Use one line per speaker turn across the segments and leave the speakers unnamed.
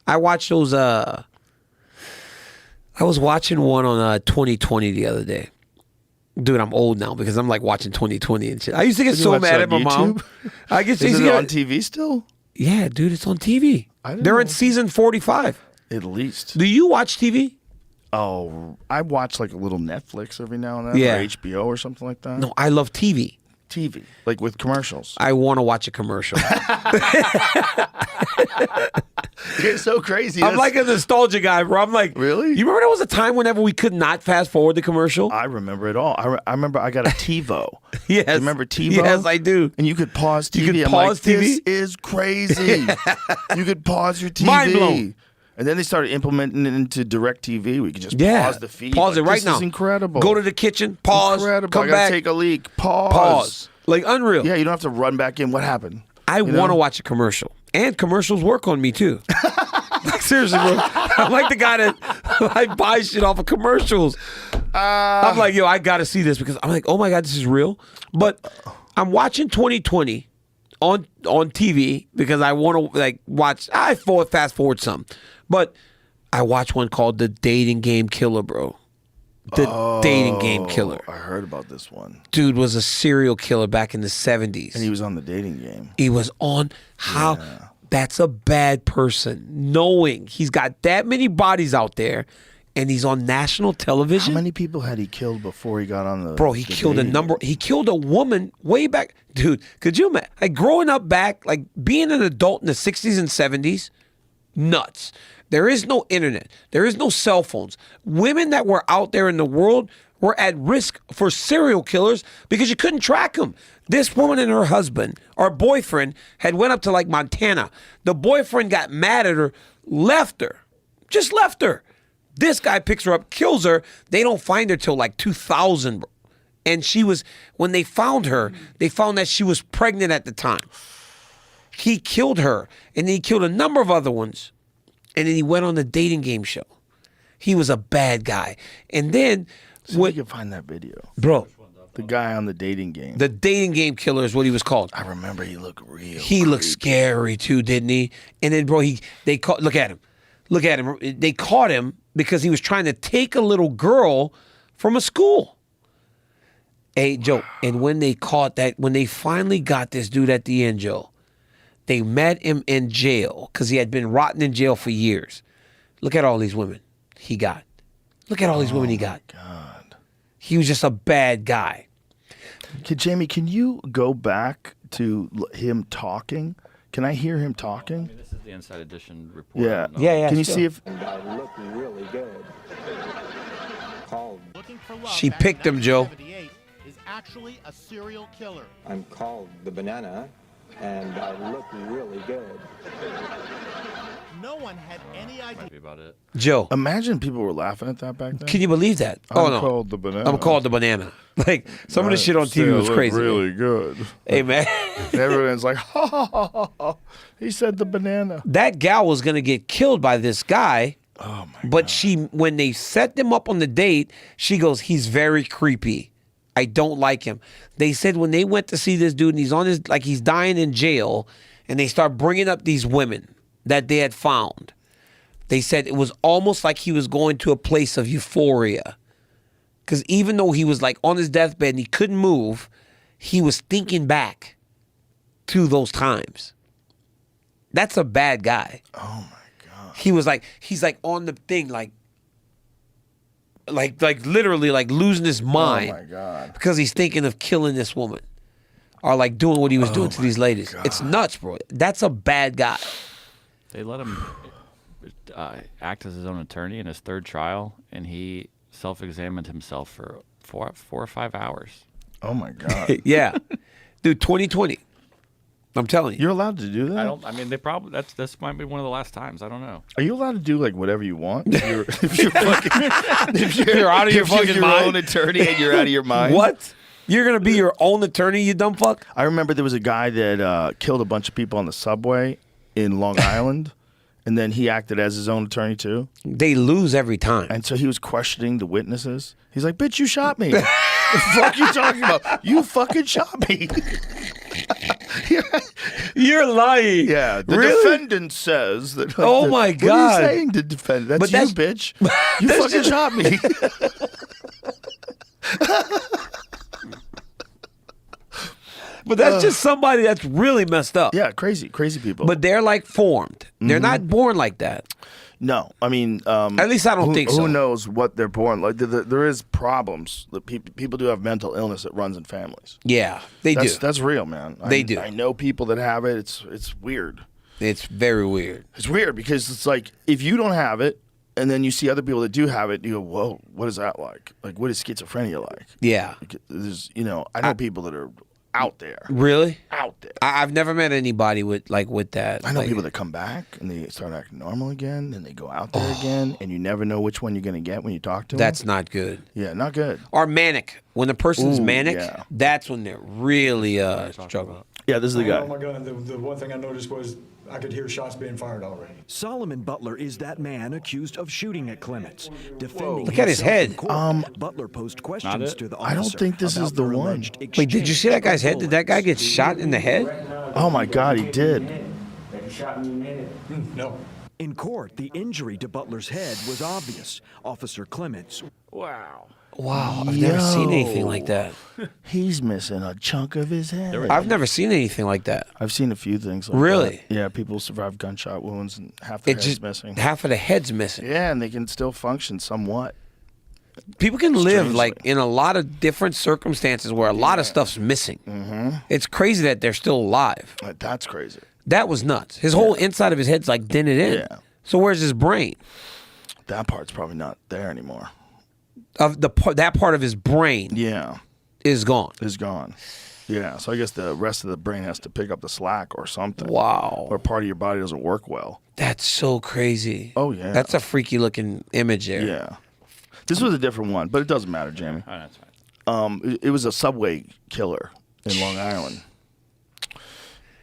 I watched those. I was watching one on 2020 the other day. Dude, I'm old now because I'm like watching 2020 and shit. I used to get so mad at my mom. I guess
is it on TV still?
Yeah, dude, it's on TV. They're in season 45.
At least.
Do you watch TV?
Oh, I watch like a little Netflix every now and then, or HBO or something like that.
No, I love TV.
TV, like with commercials.
I want to watch a commercial.
You're so crazy.
I'm like a nostalgia guy, bro. I'm like,
really?
You remember there was a time whenever we could not fast forward the commercial?
I remember it all. I remember I got a TiVo.
Yes.
You remember TiVo?
Yes, I do.
And you could pause TV.
You could
I'm
pause
like,
TV?
This is crazy. You could pause your TV.
Mind blown.
And then they started implementing it into DirecTV. We could just pause the feed.
Pause it right
this
now.
This is incredible.
Go to the kitchen, pause,
incredible.
come
I gotta
back.
take a leak, pause.
Pause. Like unreal.
Yeah, you don't have to run back in. What happened?
I want to watch a commercial. And commercials work on me too. Like seriously, bro. I'm like the guy that I buy shit off of commercials. I'm like, yo, I gotta see this because I'm like, oh my God, this is real. But I'm watching 2020 on TV because I want to like watch. I fast forward some, but I watch one called The Dating Game Killer, bro. The Dating Game Killer.
I heard about this one.
Dude was a serial killer back in the 70s.
And he was on The Dating Game.
He was on how that's a bad person. Knowing he's got that many bodies out there and he's on national television.
How many people had he killed before he got on the
Bro, he killed a number. He killed a woman way back. Dude, could you imagine? Like growing up back, like being an adult in the 60s and 70s, nuts. There is no internet. There is no cell phones. Women that were out there in the world were at risk for serial killers because you couldn't track them. This woman and her husband, or boyfriend, had went up to like Montana. The boyfriend got mad at her, left her. Just left her. This guy picks her up, kills her. They don't find her till like 2000, bro. And she was, when they found her, they found that she was pregnant at the time. He killed her, and then he killed a number of other ones. And then he went on the dating game show. He was a bad guy. And then...
See if you can find that video.
Bro.
The guy on the dating game.
The Dating Game Killer is what he was called.
I remember he looked real
He looked scary too, didn't he? And then, bro, they caught... Look at him. Look at him. They caught him because he was trying to take a little girl from a school. Hey, Joe, and when they caught that, when they finally got this dude at the end, Joe, they met him in jail because he had been rotting in jail for years. Look at all these women he got. Look at all these women he got.
God.
He was just a bad guy.
Jamie, can you go back to him talking? Can I hear him talking?
I mean, this is the Inside Edition report.
Yeah.
Yeah.
Can you see if...
And I look really good. Called.
She picked him, Joe.
Is actually a serial killer.
I'm called the Banana, and I look really good.
No one had any idea.
Might be about it.
Joe.
Imagine people were laughing at that back then.
Can you believe that?
I'm called the Banana.
I'm called the Banana. Like, some of the shit on TV was crazy.
Really good.
Hey, man.
Everyone's like, ha, ha, ha, ha. He said the banana.
That gal was going to get killed by this guy.
Oh, my
But
God.
when they set them up on the date, she goes, he's very creepy. I don't like him. They said when they went to see this dude and he's on his, like he's dying in jail, and they start bringing up these women that they had found. They said it was almost like he was going to a place of euphoria. Because even though he was like on his deathbed and he couldn't move, he was thinking back to those times. That's a bad guy.
Oh, my God.
He was like, he's like on the thing, like literally like losing his mind.
Oh, my God.
Because he's thinking of killing this woman. Or like doing what he was doing to these ladies.
God.
It's nuts, bro. That's a bad guy.
They let him act as his own attorney in his third trial, and he self-examined himself for 4 or 5 hours.
Oh, my God.
Yeah. Dude, 2020. I'm telling you.
You're allowed to do that?
I mean, they probably this might be one of the last times. I don't know.
Are you allowed to do like whatever you want? If you're
out of your fucking
your
mind.
own attorney and you're out of your mind.
What? You're going to be your own attorney, you dumb fuck?
I remember there was a guy that killed a bunch of people on the subway in Long Island, and then he acted as his own attorney too.
They lose every time.
And so he was questioning the witnesses. He's like, "Bitch, you shot me. What the fuck you talking about? You fucking shot me."
You're lying.
Yeah, the
Really?
defendant says that.
Oh, my God.
What are you saying to defend? That's
But
you,
that's-
bitch. You
that's
fucking
just-
shot me.
But that's just somebody that's really messed up.
Yeah, crazy people.
But they're like formed. They're not born like that.
no, I mean,
At least I don't think so.
Who knows what they're born like? There is problems. People do have mental illness that runs in families.
Yeah, they do.
That's real, man.
They do.
I know people that have it. It's weird.
It's very weird.
It's weird because it's like if you don't have it, and then you see other people that do have it, you go, "Whoa, what is that like? Like, what is schizophrenia like?"
Yeah.
Like, there's, I know people that are out there,
Really?
out there.
I've never met anybody with that.
I know
like,
people that come back and they start acting normal again, and they go out there again, and you never know which one you're going to get when you talk to them.
That's not good.
Yeah, not good.
Or manic. When the person's
Ooh,
manic,
yeah.
that's when they're really struggling.
Yeah, this is the guy.
Oh my God! The one thing I noticed was I could hear shots being fired already.
Solomon Butler is that man accused of shooting at Clements. Defending
Look at his
himself in
head.
court, Butler posed questions
it?
to the
I don't
officer
think this is
about
the
their
one.
alleged
Wait, did you see that guy's head?
exchange
Did that guy get shot in the head?
Oh my God, he did.
No.
In court, the injury to Butler's head was obvious. Officer Clements
Wow.
Wow, I've never seen anything
Yo.
like that.
He's missing a chunk of his head.
I've never seen anything like that.
I've seen a few things like
Really?
that. Yeah, people survive gunshot wounds and half their
It's
head's
just
missing.
half of the head's missing.
Yeah, and they can still function somewhat.
People can live
Strangely.
like in a lot of different circumstances where a lot of stuff's missing. Mm-hmm. It's crazy that they're still alive.
Like, that's crazy.
That was nuts. His whole inside of his head's like dented in.
Yeah.
So where's his brain?
That part's probably not there anymore.
That part of his brain
Yeah,
is gone.
is gone. Yeah, so I guess the rest of the brain has to pick up the slack or something.
Wow.
Or part of your body doesn't work well.
That's so crazy.
Oh, yeah.
That's a freaky looking image there.
Yeah. This was a different one, but it doesn't matter, Jamie.
Oh, that's fine.
It was a subway killer in Long Island.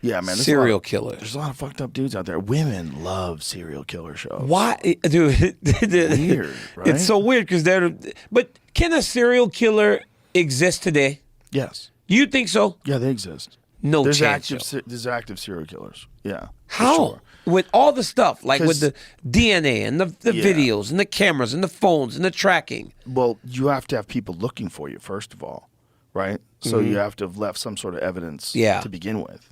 Yeah, man. there's
Serial
a lot,
killer.
There's a lot of fucked up dudes out there. Women love serial killer shows.
Why, dude?
Weird, right?
It's so weird because they're. But can a serial killer exist today?
Yes.
You think so?
Yeah, they exist.
No
There's
chance.
there's active serial killers. Yeah. for
How?
sure.
With all the stuff, like with
'Cause-
the DNA and the
Yeah.
videos and the cameras and the phones and the tracking.
Well, you have to have people looking for you first of all, right? So you have to have left some sort of evidence
Yeah.
to begin with.